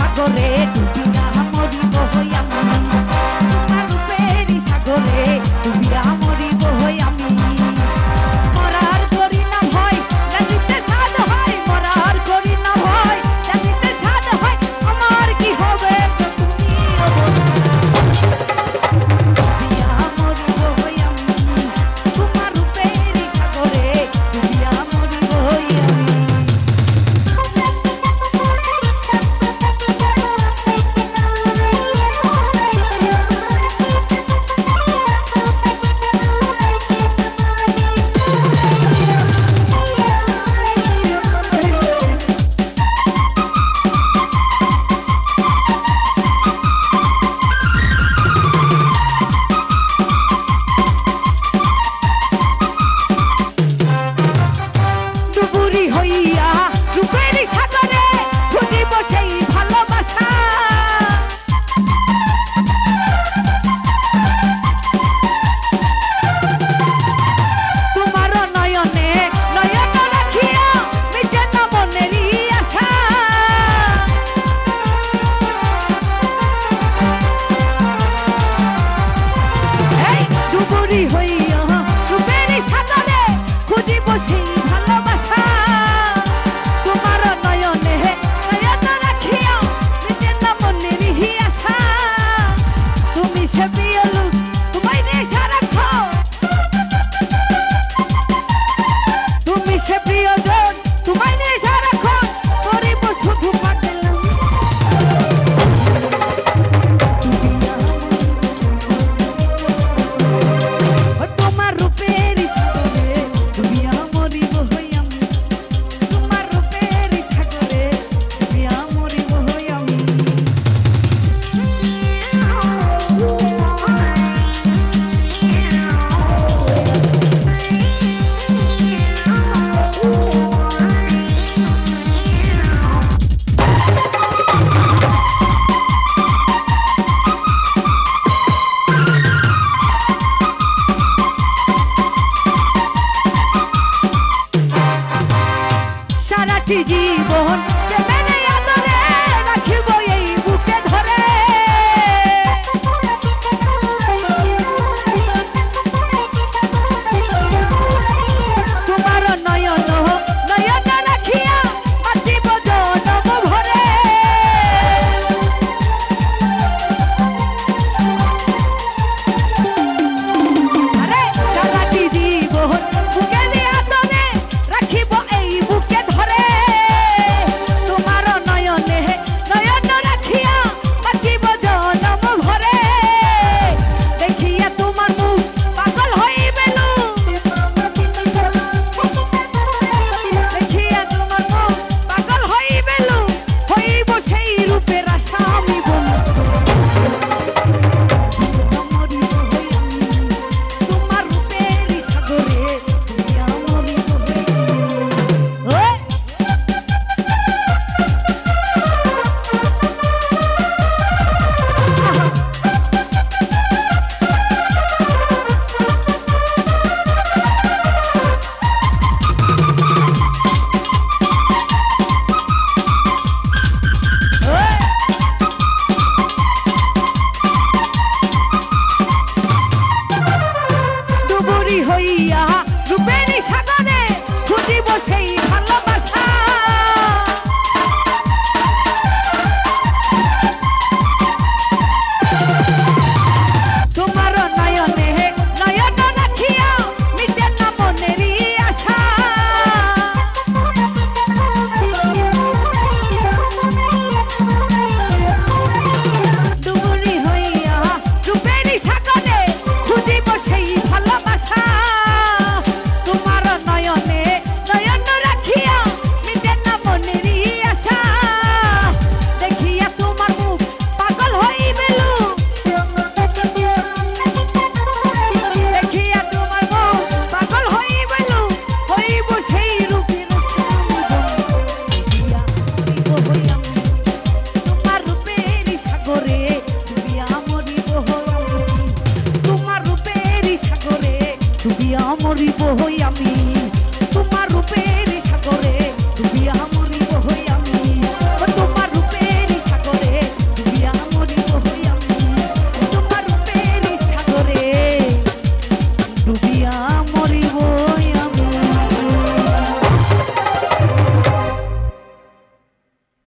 সাগরে ডুবিয়া মরিব হই আমি তোমার রূপের সাগরে ডুবিয়া মরিব হই আমি মরার করি না ভয় জানিতে সাধ হয় মরার করি না ভয় জানিতে সাধ হয় আমার কি হবে তো তুমিও ডুবিয়া মরিব হই আমি তোমার রূপের সাগরে ডুবিয়া মরিব হই আমি ডুবুরি হইয়া রূপের সাগরে খুঁজিব সেই ভালোবাসা তোমার নয়নে নয়ন রাখিয়া মিটে না মনেরই আশা এই ডুবুরি হইয়া রূপের সাগরে খুঁজিব সেই ভালোবাসা তোমার নয়নে নয়ন রাখিয়া মিটে না মনেরই আশা তুমি সে প্রিয়লু তোমায় নেশা রাখো তুমি সে প্রিয়জন তোমায় নেশা রাখো করিব শুধু পাগলাম তোমার রূপের সাগরে ডুবিয়া মরিব হই আমি তোমার রূপের সাগরে ডুবিয়া মরিব হই আমি সারাটি জীবন প্রেমের আদরে রাখিব এই বুকে ধরে তোমার নয়ন নয়ন রাখিয়া বাঁচিব জনম ভরে আরে সারাটি জীবন বুকের আদরে রাখিব এই বুকে ধরে তোমার নয়নে নয়ন রাখিয়া বাঁচিব জনম ভরে দেখিয়া তোমার মুখ পাগল হইবেলু দেখিয়া তোমার মুখ পাগল হইবেলু হইব সেই রূপের আশা আমি বন্ধু মরিব হই আমি তোমার রূপের সাগরে ডুবিয়া মরিব হই ওই ডুবুরি হইয়া রূপের সাগরে খুঁজিব সেই ভালোবাসা তোমার নয়নে নয়ন রাখিয়া মিটে না মনেরই আশা ডুবুরি হইয়া রূপের সাগরে খুঁজিব সেই ভালোবাসা তোমার নয়নে নয়ন রাখিয়া মিটে না মনেরই আশা দেখিয়া তোমার মুখ পাগল হইবেলু দেখিয়া তোমার মুখ পাগল হইবেলু হইব সেই রূপের ডুবিয়া মরিব হই আমি তোমার রূপের সাগরে ডুবিয়া মরিব হই আমি তোমার রূপের সাগরে ডুবিয়া মরিব হই আমি তোমার রূপের সাগরে